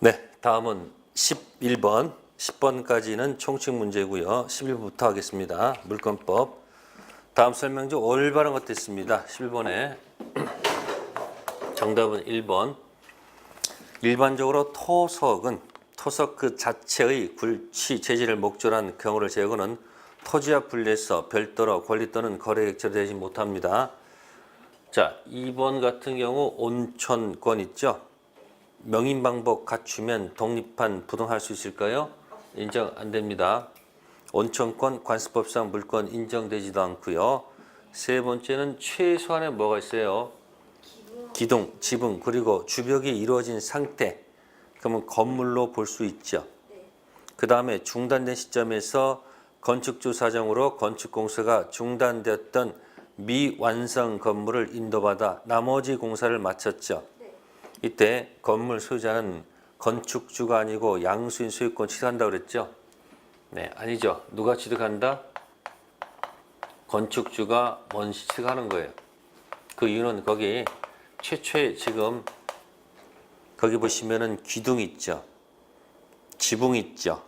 네, 다음은 11번, 10번까지는 총칙 문제고요. 11번부터 하겠습니다. 물권법. 다음 설명 중 올바른 것 됐습니다. 11번에 정답은 1번. 일반적으로 토석은 토석 그 자체의 굴치, 재질을 목적으로 한 경우를 제거는 토지와 분리해서 별도로 권리 또는 거래 객체로 되지 못합니다. 자, 2번 같은 경우 온천권 있죠? 명인 방법 갖추면 독립한 부동할 수 있을까요? 인정 안 됩니다. 온천권 관습법상 물권 인정되지도 않고요. 세 번째는 최소한의 뭐가 있어요? 기둥, 지붕, 그리고 주벽이 이루어진 상태. 그러면 건물로 볼 수 있죠. 그 다음에 중단된 시점에서 건축주 사정으로 건축공사가 중단되었던 미완성 건물을 인도받아 나머지 공사를 마쳤죠. 이때 건물 소유자는 건축주가 아니고 양수인 소유권 취득한다고 그랬죠? 네, 아니죠. 누가 취득한다? 건축주가 원시 취득하는 거예요. 그 이유는 거기 최초에 지금 거기 보시면은 기둥 있죠. 지붕 있죠.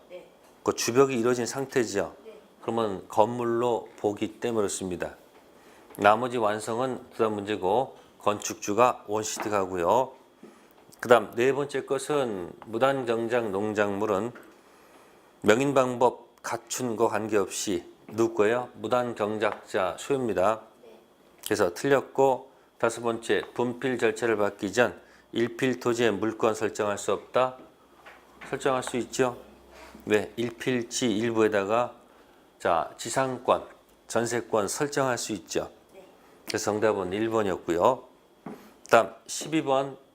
그 주벽이 이루어진 상태죠. 그러면 건물로 보기 때문에 그렇습니다. 나머지 완성은 부담 문제고 건축주가 원시 취득하고요. 그 다음 네 번째 것은 무단경작 농작물은 명인 방법 갖춘 거 관계없이 누구 거예요? 무단경작자 소유입니다. 그래서 틀렸고 다섯 번째 분필 절차를 받기 전 일필 토지의 물권 설정할 수 없다? 설정할 수 있죠. 네, 일필지 일부에다가 자 지상권, 전세권 설정할 수 있죠. 그래서 정답은 1번이었고요. 다음 12번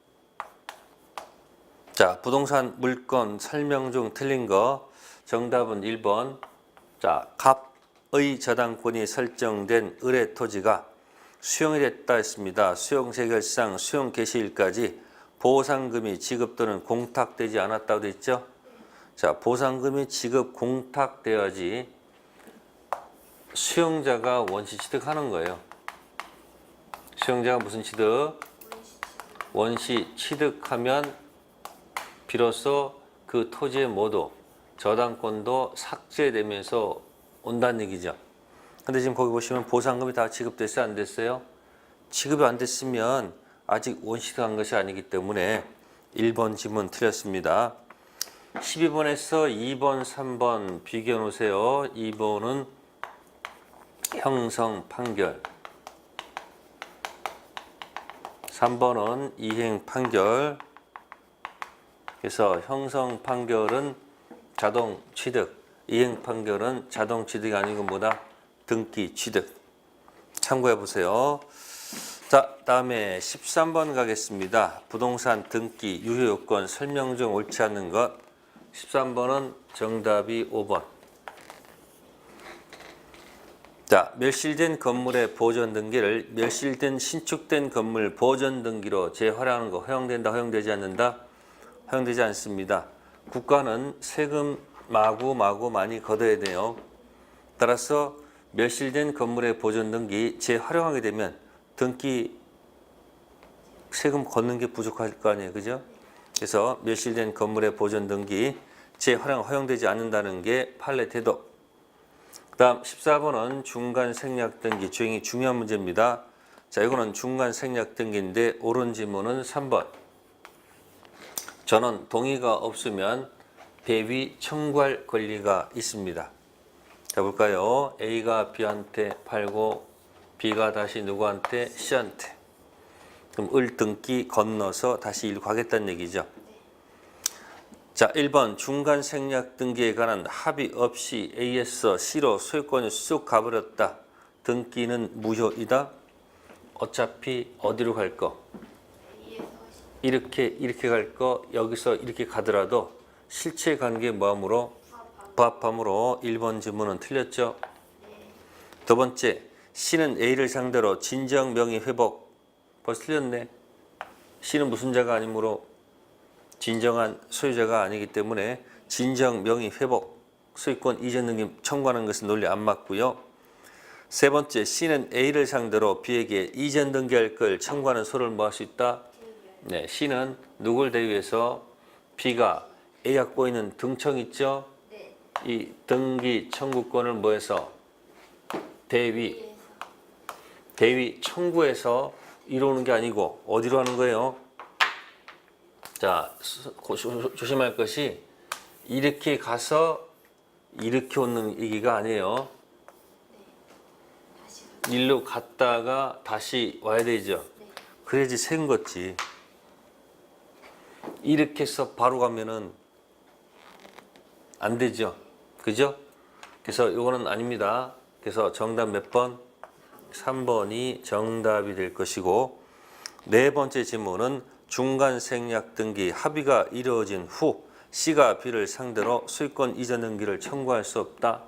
자 부동산 물권 설명 중 틀린 거 정답은 1번. 자 갑의 저당권이 설정된 을의 토지가 수용이 됐다 했습니다. 수용 체결상 수용 개시일까지 보상금이 지급 또는 공탁되지 않았다고 됐죠. 자 보상금이 지급 공탁되어야지 수용자가 원시 취득하는 거예요. 수용자가 무슨 취득? 원시 취득하면 비로소 그 토지의 모두 저당권도 삭제되면서 온다는 얘기죠. 근데 지금 거기 보시면 보상금이 다 지급됐어요? 안 됐어요? 지급이 안 됐으면 아직 원시 취득한 것이 아니기 때문에 1번 지문 틀렸습니다. 12번에서 2번, 3번 비교해 놓으세요. 2번은 형성 판결, 3번은 이행 판결. 그래서 형성 판결은 자동 취득, 이행 판결은 자동 취득이 아니고 뭐다? 등기 취득. 참고해 보세요. 자, 다음에 13번 가겠습니다. 부동산 등기 유효 요건 설명 중 옳지 않는 것. 13번은 정답이 5번. 자, 멸실된 건물의 보존 등기를 멸실된 신축된 건물 보존 등기로 재활용하는 거 허용된다, 허용되지 않는다? 허용되지 않습니다. 국가는 세금 마구 많이 걷어야 돼요. 따라서 멸실된 건물의 보존 등기 재활용하게 되면 등기 세금 걷는 게 부족할 거 아니에요, 그죠? 그래서 멸실된 건물의 보존 등기 재활용 허용되지 않는다는 게 판례 태도. 그다음 14번은 중간 생략 등기 주행이 중요한 문제입니다. 자, 이거는 중간 생략 등기인데 옳은 지문은 3번. 저는 동의가 없으면 배위 청구할 권리가 있습니다. 자, 볼까요? A가 B한테 팔고 B가 다시 누구한테? C한테. 그럼 을 등기 건너서 다시 일 가겠다는 얘기죠. 자, 1번 중간 생략 등기에 관한 합의 없이 A에서 C로 소유권이 쑥 가버렸다. 등기는 무효이다. 어차피 어디로 갈 거? 이렇게 갈 거, 여기서 이렇게 가더라도 실체 관계 뭐함으로? 부합함으로 1번 지문은 틀렸죠. 두 번째, C는 A를 상대로 진정 명의 회복. 벌써 틀렸네. C는 무슨 자가 아니므로 진정한 소유자가 아니기 때문에 진정 명의 회복, 소유권 이전 등기 청구하는 것은 논리 안 맞고요. 세 번째, C는 A를 상대로 B에게 이전 등기할 걸 청구하는 소를 뭐 할 수 있다? 네, C는 누굴 대위해서 B가 A 갖고 있는 등청 있죠? 네. 이 등기 청구권을 뭐해서 대위 청구해서 이루는 게 아니고 어디로 하는 거예요? 자, 조심할 것이 이렇게 가서 이렇게 오는 얘기가 아니에요. 다시. 일로 갔다가 다시 와야 되죠. 네. 그래야지 센 거지. 이렇게 해서 바로 가면은 안 되죠. 그죠? 그래서 이거는 아닙니다. 그래서 정답 몇 번? 3번이 정답이 될 것이고, 네 번째 질문은 중간 생략 등기 합의가 이루어진 후 C가 B를 상대로 소유권 이전 등기를 청구할 수 없다.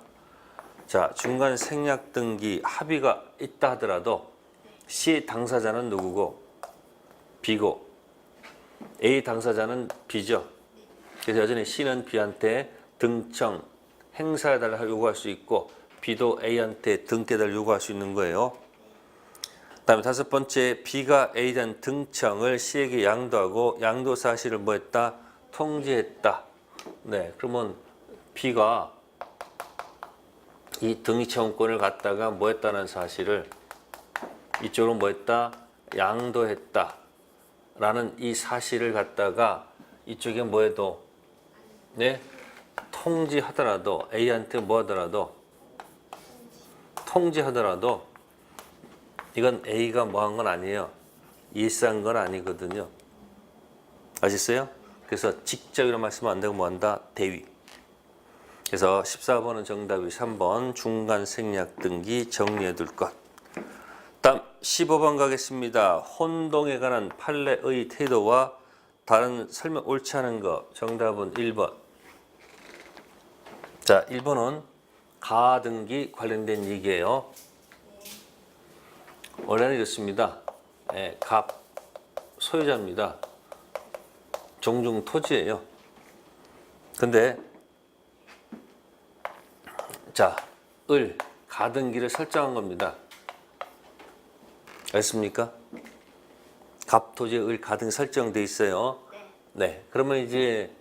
자, 중간 생략 등기 합의가 있다 하더라도 C 당사자는 누구고? B고 A 당사자는 B죠. 그래서 여전히 C는 B한테 등청 행사해달라 요구할 수 있고 B도 A한테 등기해달라 요구할 수 있는 거예요. 다음에 다섯 번째, B가 A에 대한 등청을 C에게 양도하고 양도 사실을 뭐 했다? 통지했다. 네, 그러면 B가 이 등기 청구권을 갖다가 뭐 했다는 사실을 이쪽으로 뭐 했다? 양도했다. 라는 이 사실을 갖다가 이쪽에 뭐 해도 네? 통지하더라도 A한테 뭐 하더라도 통지하더라도 이건 A가 뭐 한 건 아니에요. 일사한 건 아니거든요. 아셨어요? 그래서 직접 이런 말씀은 안 되고 뭐 한다? 대위. 그래서 14번은 정답이 3번 중간 생략 등기 정리해 둘 것. 다음 15번 가겠습니다. 혼동에 관한 판례의 태도와 다른 설명 옳지 않은 거. 정답은 1번. 자, 1번은 가등기 관련된 얘기예요. 원래는 이렇습니다. 갑 소유자입니다. 종중 토지예요. 근데 자, 을 가등기를 설정한 겁니다. 알습니까? 갑 토지에 을 가등기 설정돼 있어요. 네. 그러면 이제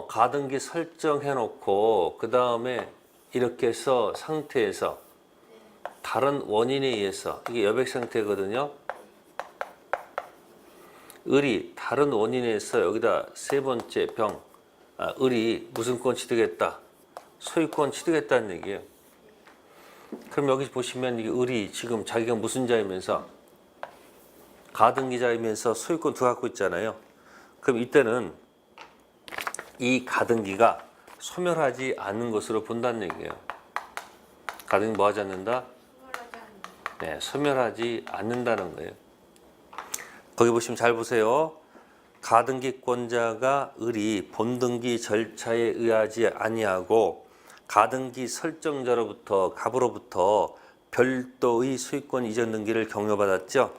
가등기 설정해 놓고 그 다음에 이렇게 해서 상태에서 다른 원인에 의해서 이게 여백 상태거든요. 을이 다른 원인에 의해서 여기다 세 번째 병, 을이 무슨 권 취득했다? 소유권 취득했다는 얘기예요. 그럼 여기 보시면 이 을이 지금 자기가 무슨 자이면서 가등기자이면서 소유권 두 갖고 있잖아요. 그럼 이때는 이 가등기가 소멸하지 않는 것으로 본다는 얘기예요. 가등기 뭐 하지 않는다? 네, 소멸하지 않는다는 거예요. 거기 보시면 잘 보세요. 가등기권자가 을이 본등기 절차에 의하지 아니하고 가등기 설정자로부터 갑으로부터 별도의 소유권 이전 등기를 경료받았죠.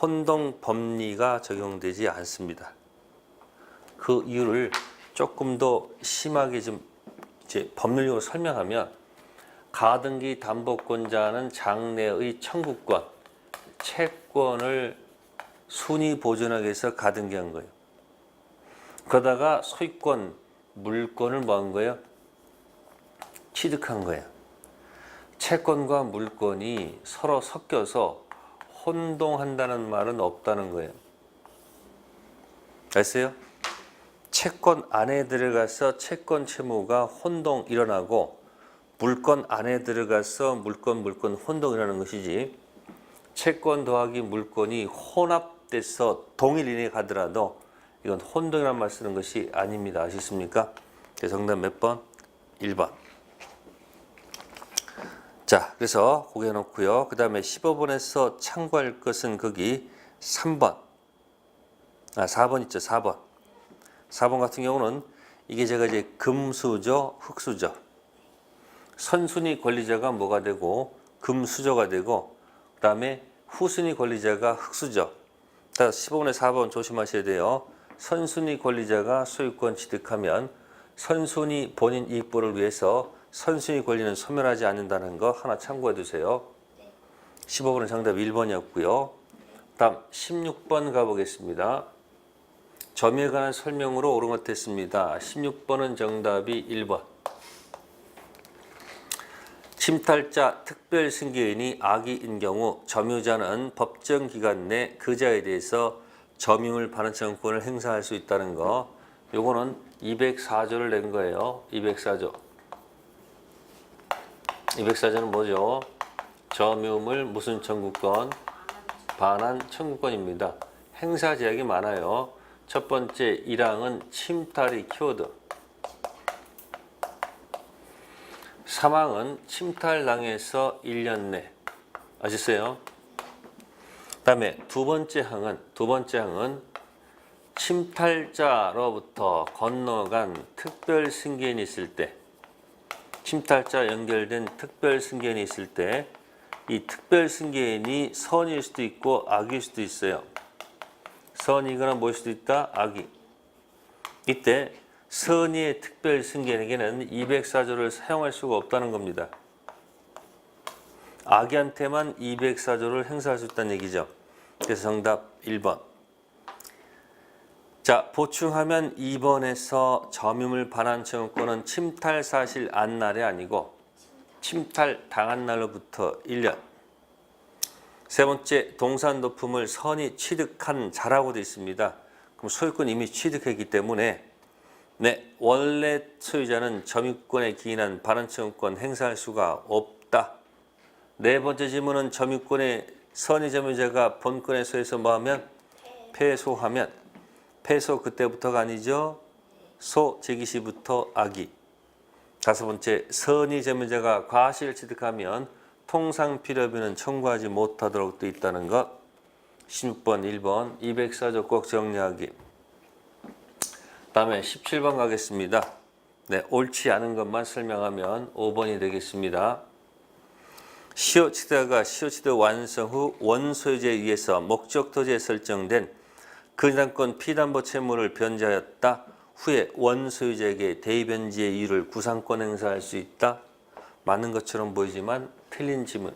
혼동 법리가 적용되지 않습니다. 그 이유를 조금 더 심하게 좀 이제 법률적으로 설명하면 가등기 담보권자는 장래의 청구권, 채권을 순위 보존하기 위해서 가등기한 거예요. 그러다가 소유권, 물권을 뭐 한 거예요? 취득한 거예요. 채권과 물권이 서로 섞여서 혼동한다는 말은 없다는 거예요. 알았어요? 채권 안에 들어가서 채권 채무가 혼동 일어나고 물권 안에 들어가서 물권 혼동 일어나는 것이지 채권 더하기 물권이 혼합돼서 동일인에 가더라도 이건 혼동이라는 말 쓰는 것이 아닙니다. 아시겠습니까? 정답 몇 번? 1번. 자, 그래서 고개 놓고요. 그 다음에 15번에서 참고할 것은 거기 3번. 4번 있죠. 4번. 4번 같은 경우는 이게 제가 이제 금수저, 흑수저. 선순위 권리자가 뭐가 되고 금수저가 되고 그 다음에 후순위 권리자가 흑수저. 15번에 4번 조심하셔야 돼요. 선순위 권리자가 소유권 취득하면 선순위 본인 이익보를 위해서 선순위 권리는 소멸하지 않는다는 거 하나 참고해 두세요. 15번은 정답 1번이었고요. 다음 16번 가보겠습니다. 점유에 관한 설명으로 옳은 것 됐습니다. 16번은 정답이 1번. 침탈자 특별승계인이 악의인 경우 점유자는 법정 기간 내 그 자에 대해서 점유물 반환 청구권을 행사할 수 있다는 거. 요거는 204조를 낸 거예요. 204조. 204조는 뭐죠? 점유물 무슨 청구권? 반환 청구권입니다. 행사 제약이 많아요. 첫 번째 1항은 침탈이 키워드. 3항은 침탈당해서 1년 내. 아셨어요? 그다음에 두 번째 항은 침탈자로부터 건너간 특별 승계인이 있을 때, 침탈자 연결된 특별 승계인이 있을 때, 이 특별 승계인이 선일 수도 있고 악일 수도 있어요. 선이거나 뭐일 수도 있다, 악이. 이때 선의의 특별 승계인에게는 204조를 사용할 수가 없다는 겁니다. 악의한테만 204조를 행사할 수 있다는 얘기죠. 그래서 정답 1번. 자, 보충하면 2번에서 점유물 반환 청구권은 침탈 사실 안 날이 아니고 침탈 당한 날로부터 1년. 세 번째, 동산 도품을 선이 취득한 자라고 되어 있습니다. 그럼 소유권 이미 취득했기 때문에 원래 소유자는 점유권에 기인한 반환 청구권 행사할 수가 없다. 네 번째 질문은 점유권의 선의 점유자가 본권의 소에서 뭐하면? 패소하면. 패소 그때부터가 아니죠. 소 제기시부터 악의. 다섯 번째, 선의 점유자가 과실을 취득하면 통상필요비는 청구하지 못하도록 되어 있다는 것. 16번, 1번, 204조 꼭 정리하기. 다음에 17번 가겠습니다. 옳지 않은 것만 설명하면 5번이 되겠습니다. 시효치대가 시효치대 완성 후 원소유자에 의해서 목적토지에 설정된 근저당권 피담보 채무를 변제하였다. 후에 원소유자에게 대변지의 이유를 구상권 행사할 수 있다. 맞는 것처럼 보이지만 틀린 지문.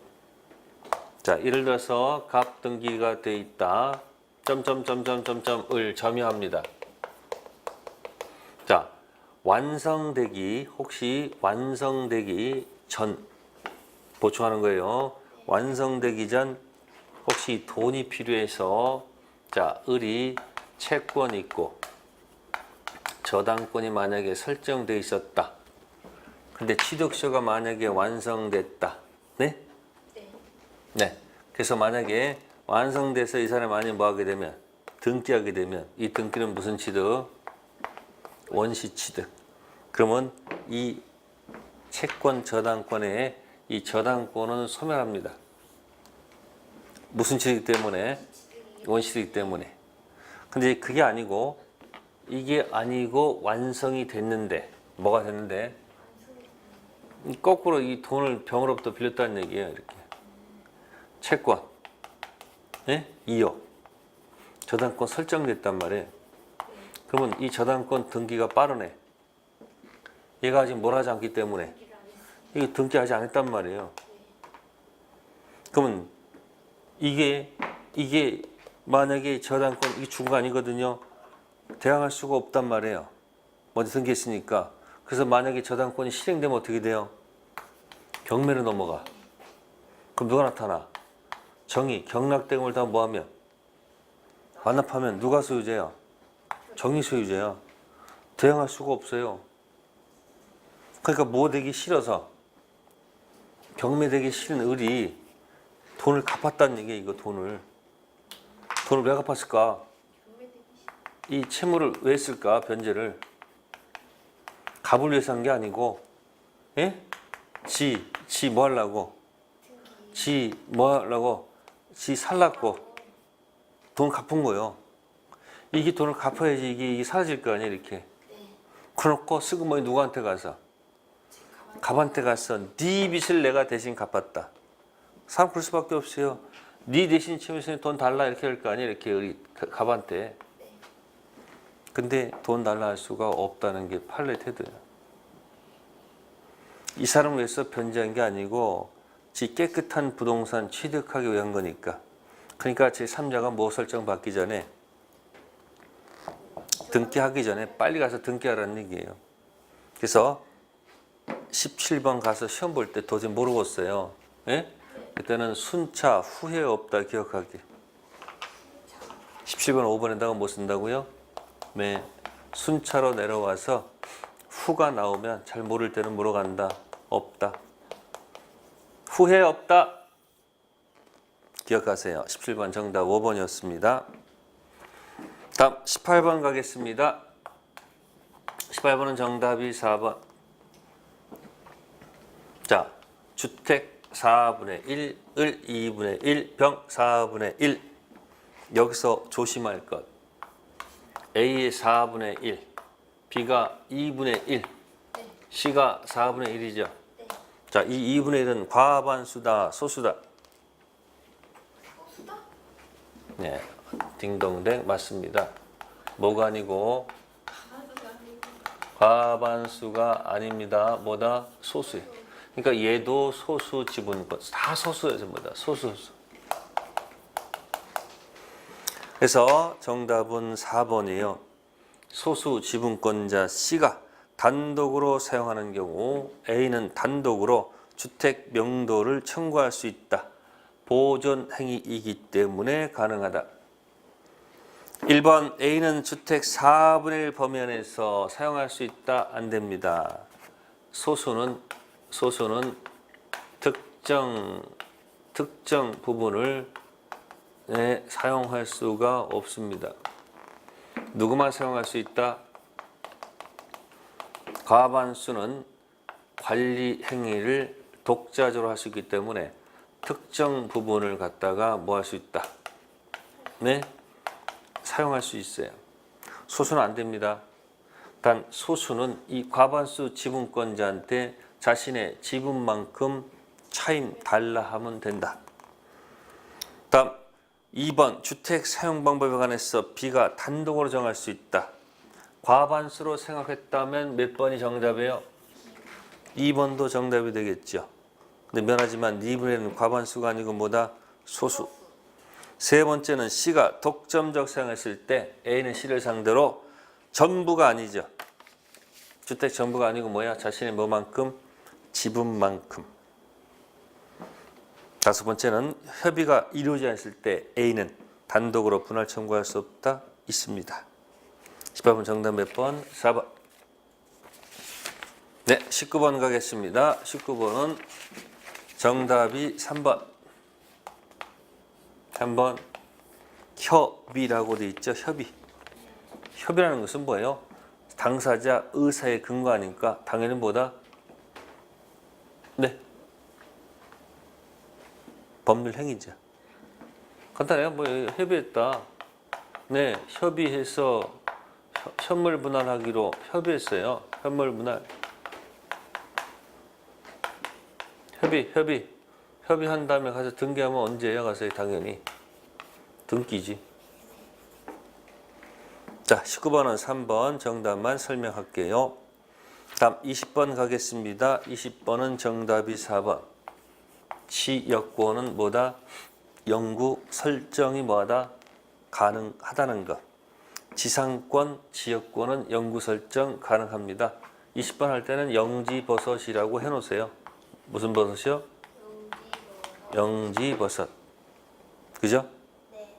자, 예를 들어서 갑 등기가 돼 있다. 점점점점점점을 점유합니다. 자, 완성되기, 혹시 완성되기 전 보충하는 거예요. 완성되기 전 혹시 돈이 필요해서 자, 을이 채권 있고 저당권이 만약에 설정돼 있었다. 근데 취득서가 만약에 완성됐다. 네? 네. 그래서 만약에 완성돼서 이 사람이 만약에 뭐 하게 되면 등기하게 되면 이 등기는 무슨 취득? 원시 취득. 그러면 이 채권 저당권에 이 저당권은 소멸합니다. 무슨 취득이기 때문에? 원시이기 때문에. 근데 그게 아니고 이게 아니고 완성이 됐는데 뭐가 됐는데 거꾸로 이 돈을 병으로부터 빌렸다는 얘기예요. 이렇게 채권, 예? 2억 저당권 설정됐단 말이에요. 그러면 이 저당권 등기가 빠르네. 얘가 아직 뭘 하지 않기 때문에 이게 등기하지 않았단 말이에요. 그러면 이게 만약에 저당권 이게 준 거 아니거든요. 대항할 수가 없단 말이에요. 먼저 등기했으니까. 그래서 만약에 저당권이 실행되면 어떻게 돼요? 경매로 넘어가. 그럼 누가 나타나? 정의, 경락대금을 다 뭐하면? 완납하면 누가 소유자야? 정의 소유자야. 대항할 수가 없어요. 그러니까 뭐 되기 싫어서 경매되기 싫은 을이 돈을 갚았다는 얘기야. 이거 돈을 왜 갚았을까? 이 채무를 왜 했을까? 변제를 값을 위해서 한 게 아니고, 예? 지 뭐 하려고? 지 살라고 돈 갚은 거요. 이게 돈을 갚아야지 이게 사라질 거 아니야, 이렇게. 그렇고 쓰고머니 누구한테 가서? 갑한테 가서 네 빚을 내가 대신 갚았다. 사람 그럴 수밖에 없어요. 네 대신 채무했으니 돈 달라 이렇게 할 거 아니야, 이렇게 우리 갑한테. 근데 돈 달라 할 수가 없다는 게 판례 태도예요. 이 사람을 위해서 변제한 게 아니고 지 깨끗한 부동산 취득하기 위한 거니까. 그러니까 제3자가 뭐 설정 받기 전에 등기하기 전에 빨리 가서 등기하라는 얘기예요. 그래서 17번 가서 시험 볼 때 도저히 모르겠어요. 예? 그때는 순차 후회 없다 기억하기. 17번 5번에다가 뭐 쓴다고요? 네, 순차로 내려와서 후가 나오면 잘 모를 때는 뭐로 간다? 없다. 후회 없다. 기억하세요. 17번 정답 5번이었습니다. 다음 18번 가겠습니다. 18번은 정답이 4번. 자, 주택 4분의 1, 을 2분의 1, 병 4분의 1. 여기서 조심할 것. A의 4분의 1, B가 2분의 1, C가 4분의 1이죠. 자, 이 2분의 1은 과반수다, 소수다? 소수다? 네, 딩동댕 맞습니다. 뭐가 아니고? 과반수가 아닙니다. 뭐다? 소수예요. 그러니까 얘도 소수 지분권. 다 소수예요. 전부 다 소수. 그래서 정답은 4번이에요. 소수 지분권자 C가 단독으로 사용하는 경우 A는 단독으로 주택 명도를 청구할 수 있다. 보존 행위이기 때문에 가능하다. 1번 A는 주택 4분의 1 범위 안에서 사용할 수 있다. 안 됩니다. 소수는 특정 부분을 사용할 수가 없습니다. 누구만 사용할 수 있다? 과반수는 관리 행위를 독자적으로 할 수 있기 때문에 특정 부분을 갖다가 뭐 할 수 있다? 네? 사용할 수 있어요. 소수는 안 됩니다. 단 소수는 이 과반수 지분권자한테 자신의 지분만큼 차임 달라 하면 된다. 다음 2번 주택 사용 방법에 관해서 B가 단독으로 정할 수 있다. 과반수로 생각했다면 몇 번이 정답이에요? 2번도 정답이 되겠죠. 근데 미안하지만 2분의 1은 과반수가 아니고 뭐다? 소수. 세 번째는 C가 독점적 사용했을 때 A는 C를 상대로 전부가 아니죠. 주택 전부가 아니고 뭐야? 자신의 뭐만큼? 지분만큼. 다섯 번째는 협의가 이루어지지 않았을 때 A는 단독으로 분할 청구할 수 없다. 있습니다. 18번 정답 몇 번? 4번. 네, 19번 가겠습니다. 19번은 정답이 3번. 3번 협의라고 되어 있죠. 협의. 협의라는 것은 뭐예요? 당사자 의사의 근거 아니까 당연히 뭐다? 네. 법률 행위죠. 간단해요. 뭐 협의했다. 네, 협의해서 현물 분할하기로 협의했어요. 현물 분할. 협의한 다음에 가서 등기하면 언제요? 가서 당연히 등기지. 자, 19번은 3번 정답만 설명할게요. 다음 20번 가겠습니다. 20번은 정답이 4번. 지역권은 뭐다? 영구 설정이 뭐하다? 가능하다는 것. 지상권, 지역권은 영구 설정 가능합니다. 20번 할 때는 영지버섯이라고 해놓으세요. 무슨 버섯이요? 영지버섯. 그죠? 네.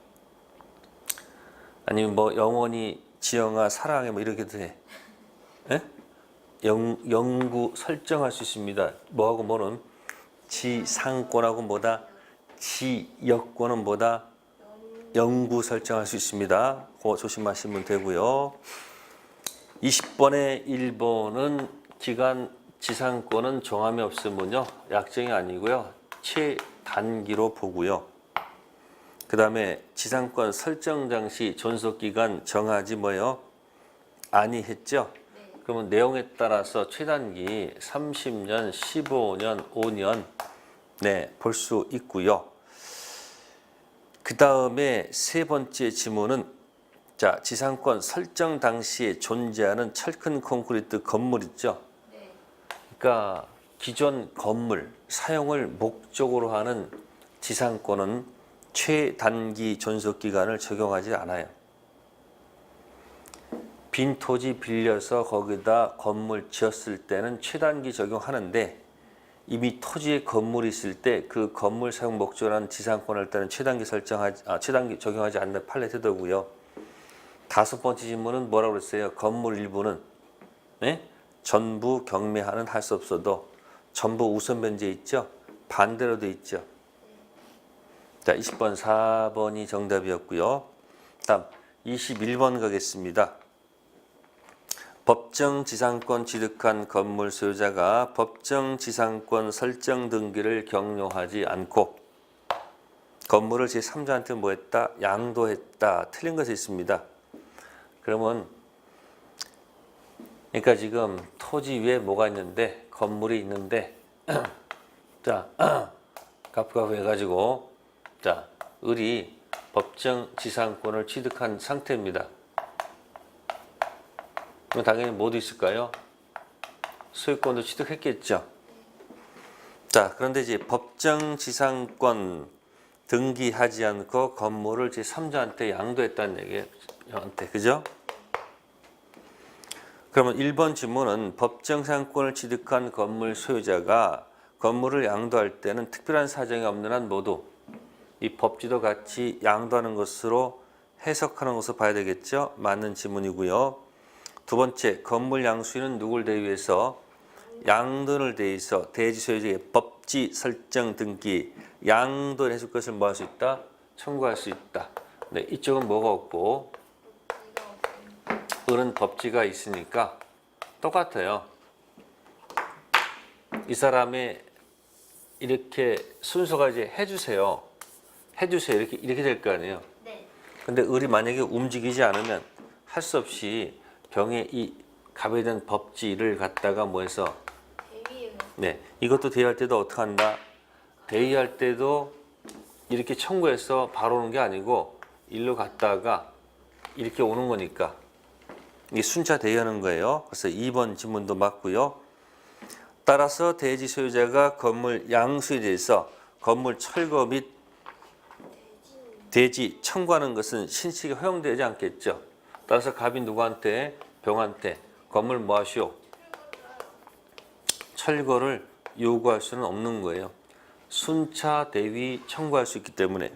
아니면 뭐 영원히 지영아 사랑해 뭐 이렇게도 해. 예? 영구 설정할 수 있습니다. 뭐하고 뭐는? 지상권하고 뭐다? 지역권은 뭐다? 영구 설정할 수 있습니다. 그거 조심하시면 되고요. 20번의 1번은 기간 지상권은 정함이 없으면요. 약정이 아니고요. 최단기로 보고요. 그 다음에 지상권 설정 당시 존속기간 정하지 뭐요? 아니 했죠? 네. 그러면 내용에 따라서 최단기 30년, 15년, 5년 네, 볼 수 있고요. 그 다음에 세 번째 지문은 자, 지상권 설정 당시에 존재하는 철근 콘크리트 건물 있죠? 네. 그러니까 기존 건물 사용을 목적으로 하는 지상권은 최단기 존속 기간을 적용하지 않아요. 빈 토지 빌려서 거기다 건물 지었을 때는 최단기 적용하는데 이미 토지에 건물이 있을 때 그 건물 사용 목적이라는 지상권을 일단은 최단기 적용하지 않는 판례 태도고요. 다섯 번째 질문은 뭐라고 그랬어요? 건물 일부는 네? 전부 경매하는 할 수 없어도 전부 우선 변제 있죠? 반대로 돼 있죠. 자, 20번 4번이 정답이었고요. 다음 21번 가겠습니다. 법정 지상권 취득한 건물 소유자가 법정 지상권 설정 등기를 경로하지 않고 건물을 제3자한테 뭐 했다? 양도했다. 틀린 것이 있습니다. 그러면 그러니까 지금 토지 위에 뭐가 있는데 건물이 있는데 자 갑갑 해가지고 자 을이 법정 지상권을 취득한 상태입니다. 그럼 당연히 뭐도 있을까요? 소유권도 취득했겠죠. 자 그런데 이제 법정 지상권 등기하지 않고 건물을 제3자한테 양도했다는 얘기예요. 한테 그죠? 그러면 1번 질문은 법정 지상권을 취득한 건물 소유자가 건물을 양도할 때는 특별한 사정이 없는 한 모두 이 법지도 같이 양도하는 것으로 해석하는 것으로 봐야 되겠죠? 맞는 질문이고요. 두 번째, 건물 양수인은 누굴 대위해서 양도를 대해서 대지 소유자의 법지 설정 등기 양도를 해줄 것을 뭐 할 수 있다? 청구할 수 있다. 네, 이쪽은 뭐가 없고 을은 법지가 있으니까 똑같아요. 이 사람의 이렇게 순서가 이제 해주세요 이렇게 될 거 아니에요. 네. 근데 을이 만약에 움직이지 않으면 할 수 없이 병에 이 갑에 대한 법지를 갖다가 뭐 해서 대위에 네 이것도 대위할 때도 어떻게 한다? 대위할 때도 이렇게 청구해서 바로 오는 게 아니고 일로 갔다가 이렇게 오는 거니까 이게 순차 대위하는 거예요. 그래서 2번 질문도 맞고요. 따라서 대지 소유자가 건물 양수에 대해서 건물 철거 및 대지 청구하는 것은 신식이 허용되지 않겠죠. 따라서 갑이 누구한테? 병한테 건물 뭐 하시오? 철거를 요구할 수는 없는 거예요. 순차 대위 청구할 수 있기 때문에.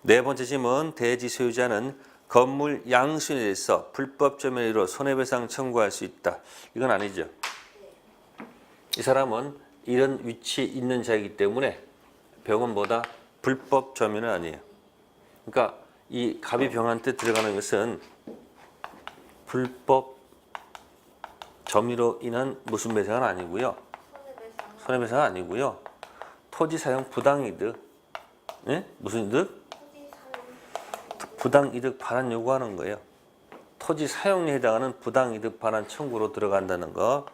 네 번째 질문, 대지 소유자는 건물 양수에 대해서 불법 점유로 손해배상 청구할 수 있다. 이건 아니죠. 이 사람은 이런 위치에 있는 자이기 때문에 병은 뭐다? 불법 점유는 아니에요. 그러니까 이 갑이 병한테 들어가는 것은 불법 점유로 인한 무슨 배상은 아니고요. 손해배상은 아니고요. 토지 사용 부당이득. 네? 무슨 이득? 부당이득 반환 요구하는 거예요. 토지 사용료에 해당하는 부당이득 반환 청구로 들어간다는 거.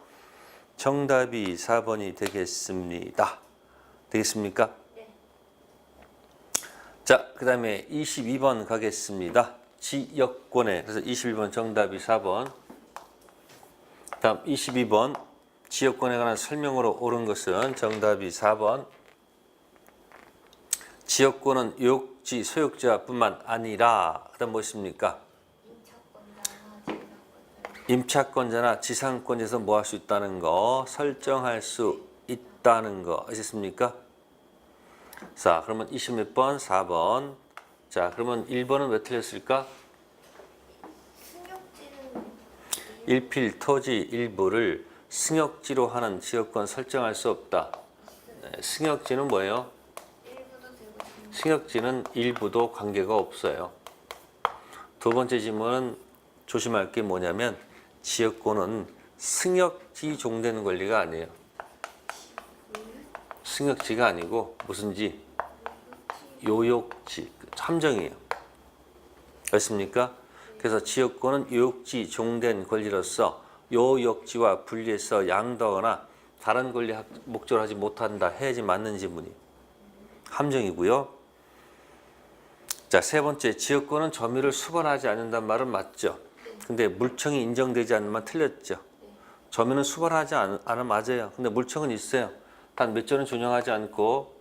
정답이 4번이 되겠습니다. 되겠습니까? 네. 자, 그 다음에 22번 가겠습니다. 지역권에, 그래서 21번 정답이 4번. 다음 22번 지역권에 관한 설명으로 옳은 것은 정답이 4번. 지역권은 요역지 소유자뿐만 아니라 그다음 무엇입니까? 임차권자나 지상권에서 뭐 할 수 있다는 거, 설정할 수 있다는 거 아셨습니까? 자, 그러면 20몇 번? 4번. 자, 그러면 1번은 왜 틀렸을까? 일필 토지 일부를 승역지로 하는 지역권 설정할 수 없다. 네, 승역지는 뭐예요? 승역지는 일부도 관계가 없어요. 두 번째 질문은 조심할 게 뭐냐면 지역권은 승역지 종되는 권리가 아니에요. 승역지가 아니고 무슨지? 요역지, 함정이에요. 알겠습니까? 그래서 지역권은 요역지 종된 권리로서 요역지와 분리해서 양도하거나 다른 권리 목적을 하지 못한다 해야지 맞는 지문이 함정이고요. 자, 세 번째, 지역권은 점유를 수반하지 않는다는 말은 맞죠. 근데 물청이 인정되지 않으면 틀렸죠. 점유는 수반하지 않으면 맞아요. 근데 물청은 있어요. 단 몇 점은 준용하지 않고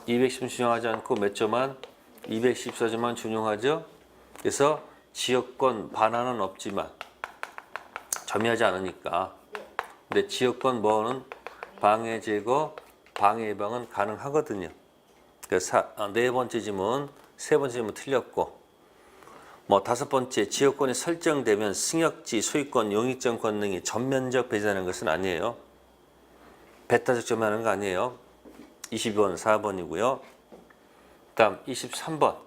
210점 준용하지 않고 몇 점만 214점만 준용하죠. 그래서 지역권 반환은 없지만 점유하지 않으니까. 근데 지역권 뭐는 방해 제거, 방해 예방은 가능하거든요. 그래서 네 번째 질문, 세 번째 질문 틀렸고, 뭐 다섯 번째 지역권이 설정되면 승역지, 소유권, 용익점 권능이 전면적 배제하는 것은 아니에요. 배타적 점유하는 거 아니에요. 22번, 4번이고요. 다음 23번.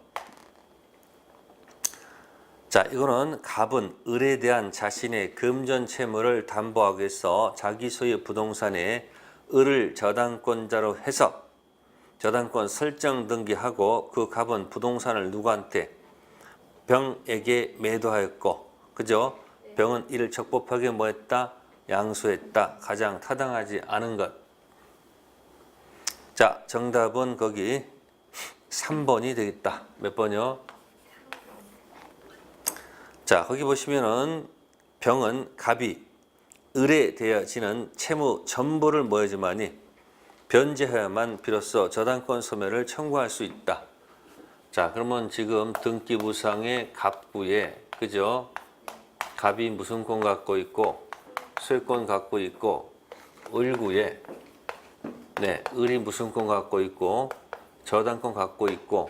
자, 이거는 갑은 을에 대한 자신의 금전 채무를 담보하기 위해서 자기 소유 부동산에 을을 저당권자로 해서 저당권 설정 등기하고 그 갑은 부동산을 누구한테? 병에게 매도하였고, 그죠? 병은 이를 적법하게 뭐했다? 양수했다. 가장 타당하지 않은 것. 자, 정답은 거기 3번이 되겠다. 몇 번이요? 자, 거기 보시면은 병은 갑이 을에 대해지는 채무 전부를 뭐해주마니 변제해야만 비로소 저당권 소멸을 청구할 수 있다. 자, 그러면 지금 등기부상의 갑구에, 그죠? 갑이 무슨 권 갖고 있고 소유권 갖고 있고, 을구에 네, 을이 무슨 권 갖고 있고 저당권 갖고 있고,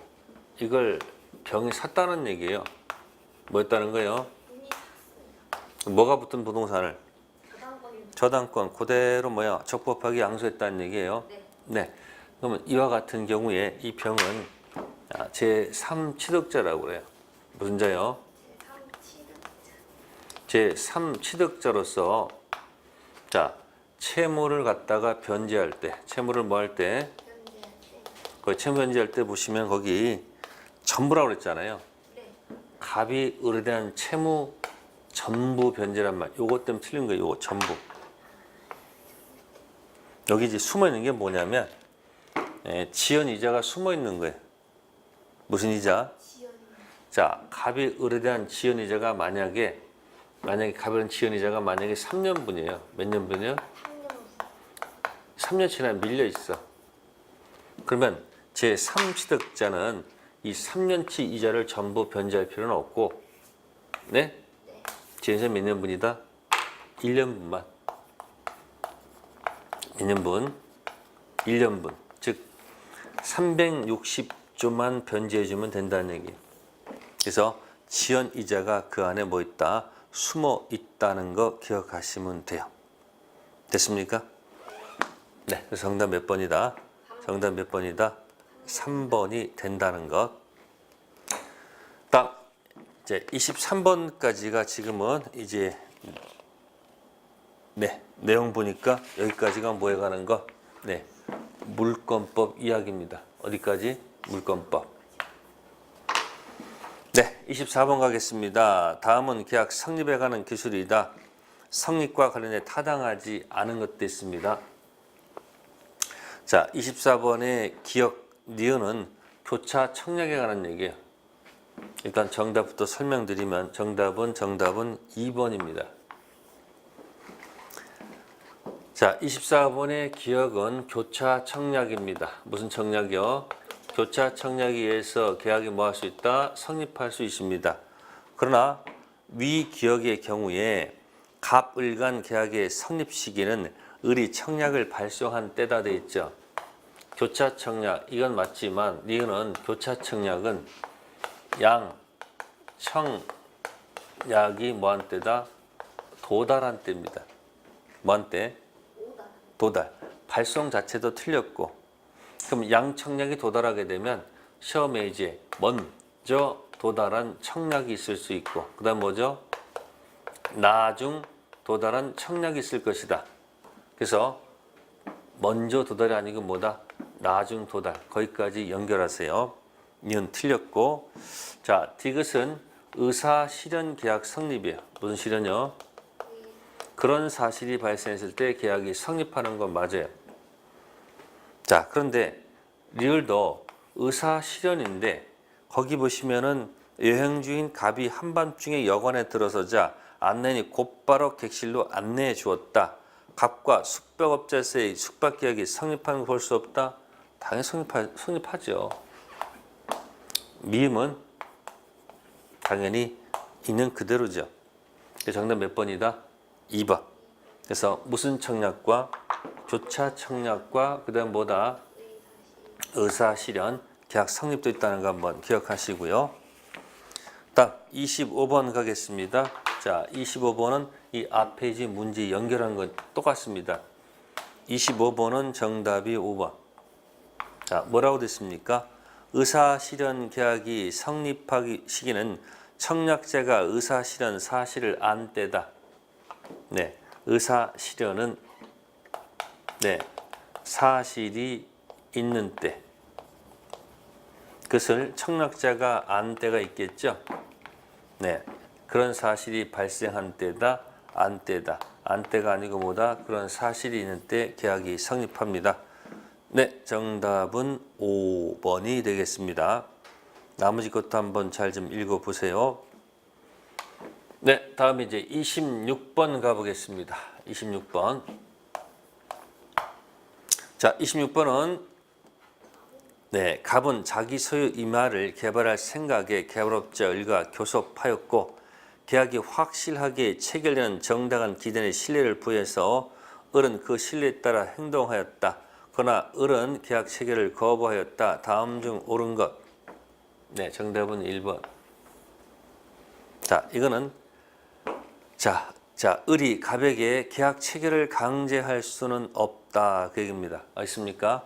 이걸 병이 샀다는 얘기예요. 뭐였다는 거예요? 뭐가 붙은 부동산을? 저당권 그대로 뭐야? 적법하게 양수했다는 얘기예요. 네. 그러면 이와 같은 경우에 이 병은 제3취득자라고 그래요. 무슨 자요? 제3취득자로서 자, 채무를 갖다가 변제할 때, 채무를 뭐 할 때? 그 채무 변제할 때 보시면 거기 전부라고 그랬잖아요. 갑이 을에 대한 채무 전부 변제란 말. 요것 때문에 틀린 거예요. 요거 전부. 여기 이제 숨어 있는 게 뭐냐면 지연 이자가 숨어 있는 거예요. 무슨 이자? 자, 갑이 을에 대한 지연 이자가 만약에 갑에 대한 지연 이자가 만약에 3년분이에요. 몇 년분이요? 3년 지나 밀려 있어. 그러면 제 3취득자는 이 3년치 이자를 전부 변제할 필요는 없고, 네? 지연이자 몇 년분이다? 1년분만. 몇 년분? 1년분. 즉 360조만 변제해주면 된다는 얘기예요. 그래서 지연 이자가 그 안에 뭐 있다? 숨어 있다는 거 기억하시면 돼요. 됐습니까? 네. 그래서 정답 몇 번이다? 정답 몇 번이다? 3번이 된다는 것. 딱 이제 23번까지가 지금은 이제 네, 내용 보니까 여기까지가 뭐에 관한 거? 네. 물권법 이야기입니다. 어디까지? 물권법. 네, 24번 가겠습니다. 다음은 계약 성립에 관한 기술이다. 성립과 관련해 타당하지 않은 것도 있습니다. 자, 24번의 기억 니은은 교차 청약에 관한 얘기예요. 일단 정답부터 설명드리면 정답은 2번입니다. 자, 24번의 기억은 교차 청약입니다. 무슨 청약이요? 교차 청약에 의해서 계약이 뭐 할 수 있다? 성립할 수 있습니다. 그러나 위 기억의 경우에 갑, 을 간 계약의 성립 시기는 을이 청약을 발송한 때다 돼 있죠. 교차 청약 이건 맞지만 니은은 교차 청약은 양 청약이 뭐한 때다? 도달한 때입니다. 뭐한 때? 도달. 발송 자체도 틀렸고, 그럼 양 청약이 도달하게 되면 시험에 이제 먼저 도달한 청약이 있을 수 있고, 그 다음 뭐죠? 나중 도달한 청약이 있을 것이다. 그래서 먼저 도달이 아니고 뭐다? 나중 도달. 거기까지 연결하세요. 이건 틀렸고, 자, 디귿은 의사 실현 계약 성립이에요. 무슨 실현이요? 그런 사실이 발생했을 때 계약이 성립하는 건 맞아요. 자, 그런데 리을도 의사 실현인데 거기 보시면은 여행 중인 갑이 한밤중에 여관에 들어서자 안내인이 곧바로 객실로 안내해 주었다. 갑과 숙박업자에서의 숙박 계약이 성립하는 걸 볼 수 없다. 당연히 성립하죠. 미음은 당연히 있는 그대로죠. 정답 몇 번이다? 2번. 그래서 무슨 청약과 교차 청약과 그다음 뭐다? 의사실현 계약 성립도 있다는 거 한번 기억하시고요. 딱 25번 가겠습니다. 자, 25번은 이 앞 페이지 문제 연결한 건 똑같습니다. 25번은 정답이 5번. 자, 뭐라고 됐습니까? 의사실현 계약이 성립하기 시기는 청약자가 의사실현 사실을 안 때다. 네, 의사실현은 네, 사실이 있는 때. 그것을 청약자가 안 때가 있겠죠. 네, 그런 사실이 발생한 때다, 안 때다. 안 때가 아니고 뭐다? 그런 사실이 있는 때 계약이 성립합니다. 네, 정답은 5번이 되겠습니다. 나머지 것도 한번 잘 좀 읽어보세요. 네, 다음에 이제 26번 가보겠습니다. 26번. 자, 26번은 네, 갑은 자기 소유 임야를 개발할 생각에 개발업자 을과 교섭하였고 계약이 확실하게 체결되는 정당한 기간의 신뢰를 부여해서 을은 그 신뢰에 따라 행동하였다. 그러나 을은 계약 체결을 거부하였다. 다음 중 옳은 것. 네, 정답은 1번. 자, 이거는 자, 을이 갑에게 계약 체결을 강제할 수는 없다. 그 얘기입니다. 있습니까?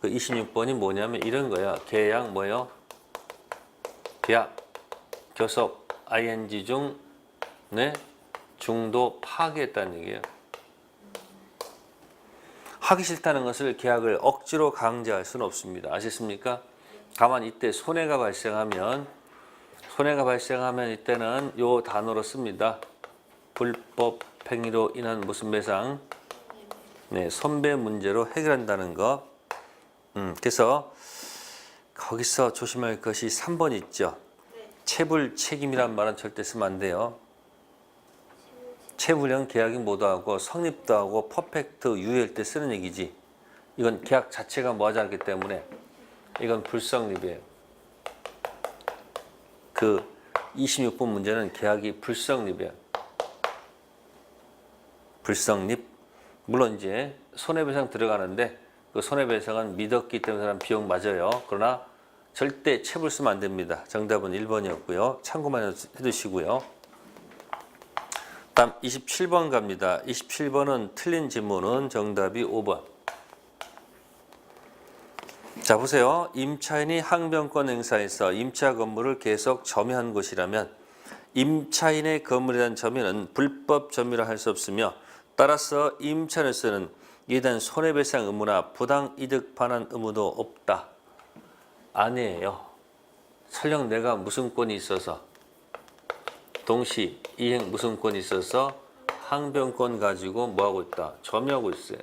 그 26번이 뭐냐면 이런 거야. 계약 뭐요? 계약, 교섭, ing 중, 네, 중도 파기했다는 얘기예요. 하기 싫다는 것을 계약을 억지로 강제할 수는 없습니다. 아셨습니까? 다만 이때 손해가 발생하면 이때는 요 단어로 씁니다. 불법 행위로 인한 무슨 배상? 네, 손배 문제로 해결한다는 거. 그래서 거기서 조심할 것이 3번 있죠. 체불 책임이란 말은 절대 쓰면 안 돼요. 체불형 계약이 뭐도 하고 성립도 하고 퍼펙트 유효일 때 쓰는 얘기지. 이건 계약 자체가 뭐하지 않기 때문에 이건 불성립이에요. 그 26번 문제는 계약이 불성립이에요. 불성립. 물론 이제 손해배상 들어가는데 그 손해배상은 믿었기 때문에 사람 비용 맞아요. 그러나 절대 체불 쓰면 안 됩니다. 정답은 1번이었고요. 참고만 해두시고요. 다음 27번 갑니다. 27번은 틀린 지문은 정답이 5번. 자, 보세요. 임차인이 항변권 행사에서 임차 건물을 계속 점유한 것이라면 임차인의 건물에 대한 점유는 불법 점유라 할 수 없으며 따라서 임차인으로서는 이에 대한 손해배상 의무나 부당이득 반환 의무도 없다. 아니에요. 설령 내가 무슨권이 있어서 동시 이행 무슨권이 있어서 항변권 가지고 뭐하고 있다? 점유하고 있어요.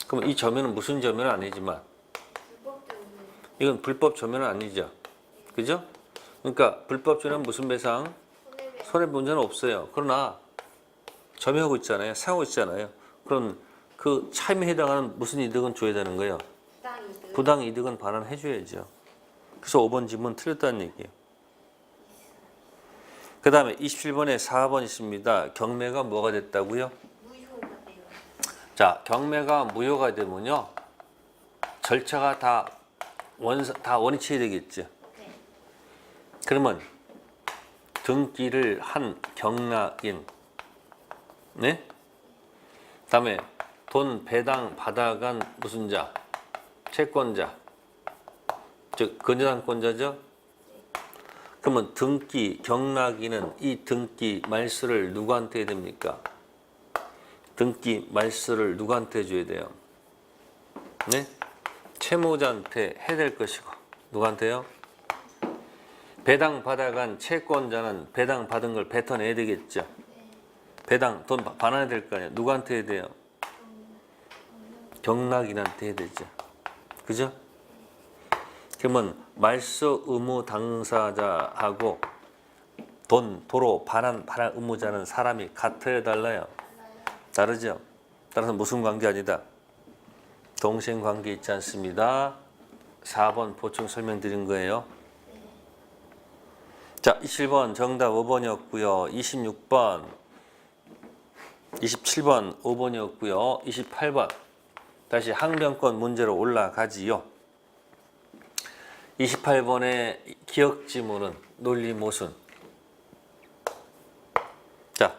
그럼 이 점유는 무슨 점유는 아니지만 이건 불법 점유는 아니죠. 그죠? 그러니까 불법 점유는 무슨 배상? 손해배상은 없어요. 그러나 점유하고 있잖아요. 사용하고 있잖아요. 그럼 그 차임에 해당하는 무슨 이득은 줘야 되는 거예요? 부당 이득은 반환해 줘야죠. 그래서 5번 질문 틀렸다는 얘기예요. 그 다음에 27번에 4번 있습니다. 경매가 뭐가 됐다고요? 자, 경매가 무효가 되면요. 절차가 다 원위치해야 되겠죠. 그러면 등기를 한 경락인, 네? 다음에 돈 배당 받아간 무슨 자? 채권자. 즉, 근저당권자죠? 그러면 등기, 경락인은 이 등기 말소를 누구한테 해야 됩니까? 등기 말소를 누구한테 해줘야 돼요? 네? 채무자한테 해야 될 것이고 누구한테요? 배당 받아간 채권자는 배당 받은 걸 뱉어내야 되겠죠. 배당 돈 반환해야 될 거 아니에요. 누구한테 해야 돼요? 경락인한테 해야 되죠. 그죠? 그러면 말소 의무 당사자하고 도로 반환 의무자는 사람이 같아야 달라요? 다르죠? 따라서 무슨 관계 아니다? 동생 관계 있지 않습니다. 4번 보충 설명드린 거예요. 자, 27번 정답 5번이었고요. 26번, 27번 5번이었고요. 28번 다시 항변권 문제로 올라가지요. 28번의 기억 지문은 논리 모순. 자,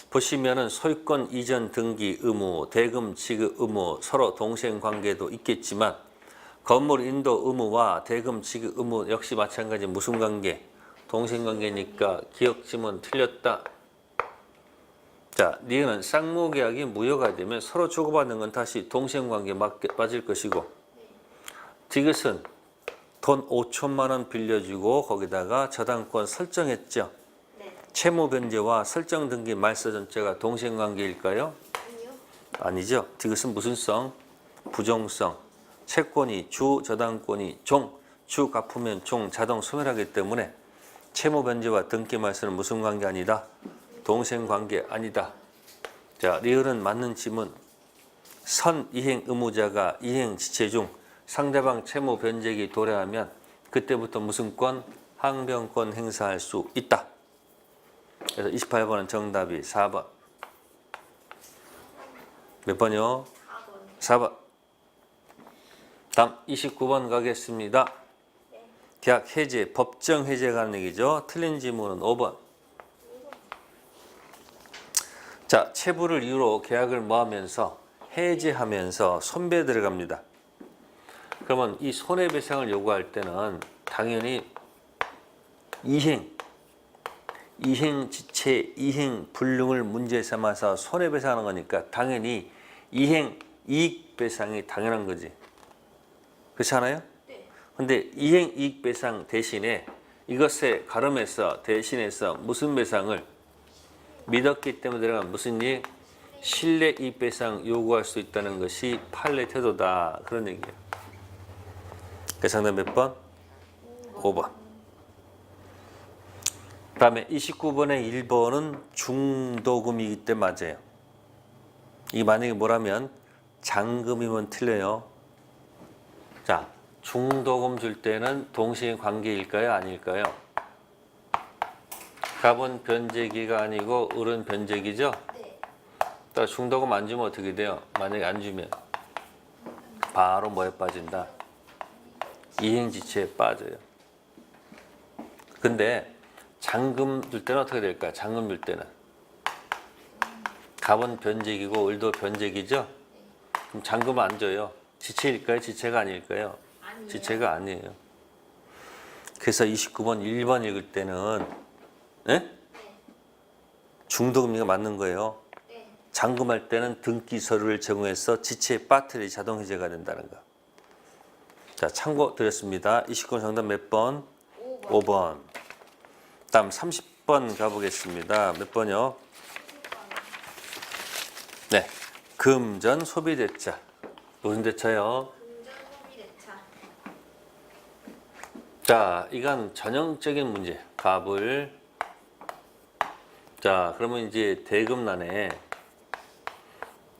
보시면은 소유권 이전 등기 의무, 대금 지급 의무, 서로 동생 관계도 있겠지만 건물 인도 의무와 대금 지급 의무 역시 마찬가지 무슨 관계? 동생 관계니까 기억 지문 틀렸다. 자, 니은 쌍무계약이 무효가 되면 서로 주고받는 건 다시 동생 관계 맞을 것이고, 디귿은 돈 5천만 원 빌려주고 거기다가 저당권 설정했죠. 채무 변제와 설정 등기 말소 전체가 동생 관계일까요? 아니요. 아니죠. 디귿은 무슨 성? 부종성. 채권이 주, 저당권이 종, 주 갚으면 종 자동 소멸하기 때문에 채무 변제와 등기 말소는 무슨 관계 아니다? 동생 관계 아니다. 자, 리을은 맞는 지문. 선 이행 의무자가 이행 지체 중 상대방 채무 변제기 도래하면 그때부터 무슨 권? 항변권 행사할 수 있다. 그래서 28번은 정답이 4번. 몇 번이요? 4번. 다음 29번 가겠습니다. 계약 해제, 법정 해제가 하는 얘기죠. 틀린 지문은 5번. 자, 체불을 이유로 계약을 뭐하면서 해제하면서 손배 들어갑니다. 그러면 이 손해배상을 요구할 때는 당연히 이행 지체, 이행 불능을 문제 삼아서 손해배상하는 거니까 당연히 이행 이익 배상이 당연한 거지. 그렇지 않아요? 네. 근데 이행 이익 배상 대신에 이것에 가름해서 대신해서 무슨 배상을 믿었기 때문에 들어간 무슨 이익? 신뢰 이익 배상 요구할 수 있다는 것이 판례 태도다. 그런 얘기예요. 그래서 정답 몇 번? 5번. 다음에 29번의 1번은 중도금이기 때문에 맞아요. 이 만약에 뭐라면 잔금이면 틀려요. 자, 중도금 줄 때는 동시에 관계일까요? 아닐까요? 갑은 변제기가 아니고 을은 변제기죠? 네. 또 중도금 안 주면 어떻게 돼요? 만약에 안 주면 바로 뭐에 빠진다? 이행지체에 빠져요. 근데 잔금 줄 때는 어떻게 될까요? 잔금 줄 때는 갑은 변제기고 을도 변제기죠? 그럼 잔금 안 줘요. 지체일까요? 지체가 아닐까요? 아니에요. 지체가 아니에요. 그래서 29번 1번 읽을 때는 네? 중도금리가 맞는 거예요. 네. 잔금할 때는 등기 서류를 제공해서 지체에 빠뜨려 자동 해제가 된다는 거. 자, 참고 드렸습니다. 29번 정답 몇 번? 5번. 다음 30번 가보겠습니다. 몇 번이요? 네, 금전 소비대차. 무슨 대차요? 금전 소비대차. 자, 이건 전형적인 문제. 갑을. 자, 그러면 이제 대금란에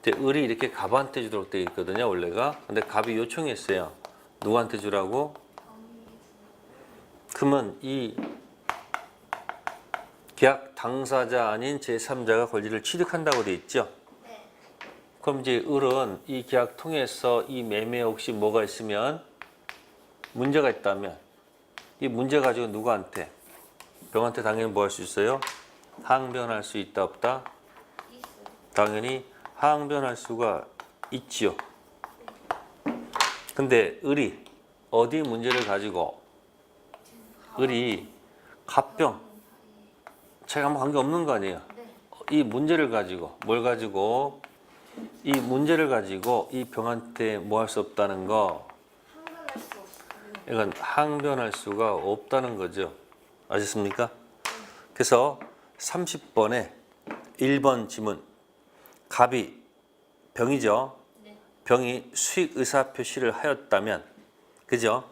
이제 을이 이렇게 갑한테 주도록 되어 있거든요, 원래가. 근데 갑이 요청했어요. 누구한테 주라고? 그러면 이 계약 당사자 아닌 제3자가 권리를 취득한다고 되어 있죠. 네. 그럼 이제 을은 이 계약 통해서 이 매매에 혹시 뭐가 있으면 문제가 있다면 이 문제 가지고 누구한테? 병한테 당연히 뭐 할 수 있어요? 항변할 수 있다 없다? 있어요. 당연히 항변할 수가 있지요. 근데 을이 어디 문제를 가지고 을이 갑병 제가 아무 관계 없는 거 아니에요. 네. 이 문제를 가지고 뭘 가지고 이 문제를 가지고 이 병한테 뭐 할 수 없다는 거 항변할 수 없어요. 이건 항변할 수가 없다는 거죠. 아셨습니까? 그래서 30번에 1번 지문 갑이 병이죠. 네. 병이 수익 의사 표시를 하였다면 그죠?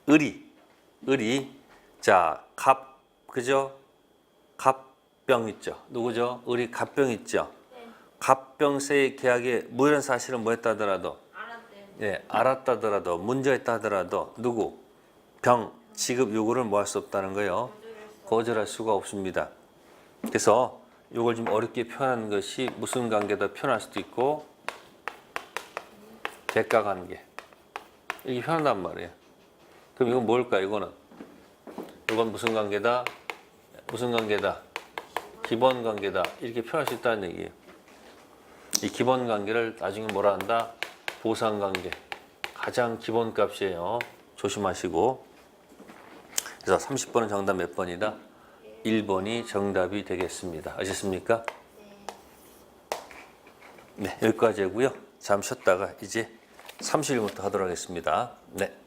을이 자, 갑 그죠? 갑병 있죠. 누구죠? 을이 갑병 있죠. 네. 갑병세의 계약에 무효한 사실은 뭐 했다 하더라도 알았대요. 예, 알았다 하더라도 문제가 있다 하더라도 누구? 병 지급 요구를 뭐 할 수 없다는 거예요. 거절할 수가 없습니다. 그래서 이걸 좀 어렵게 표현하는 것이 무슨 관계다 표현할 수도 있고 대가 관계 이렇게 표현한단 말이에요. 그럼 이건 뭘까? 이건 무슨 관계다? 무슨 관계다? 기본 관계다. 이렇게 표현할 수 있다는 얘기예요. 이 기본 관계를 나중에 뭐라 한다? 보상 관계. 가장 기본 값이에요. 조심하시고. 그래서 30번은 정답 몇 번이다? 1번이 정답이 되겠습니다. 아셨습니까? 네, 여기까지고요. 잠시 쉬었다가 이제 30일부터 하도록 하겠습니다. 네.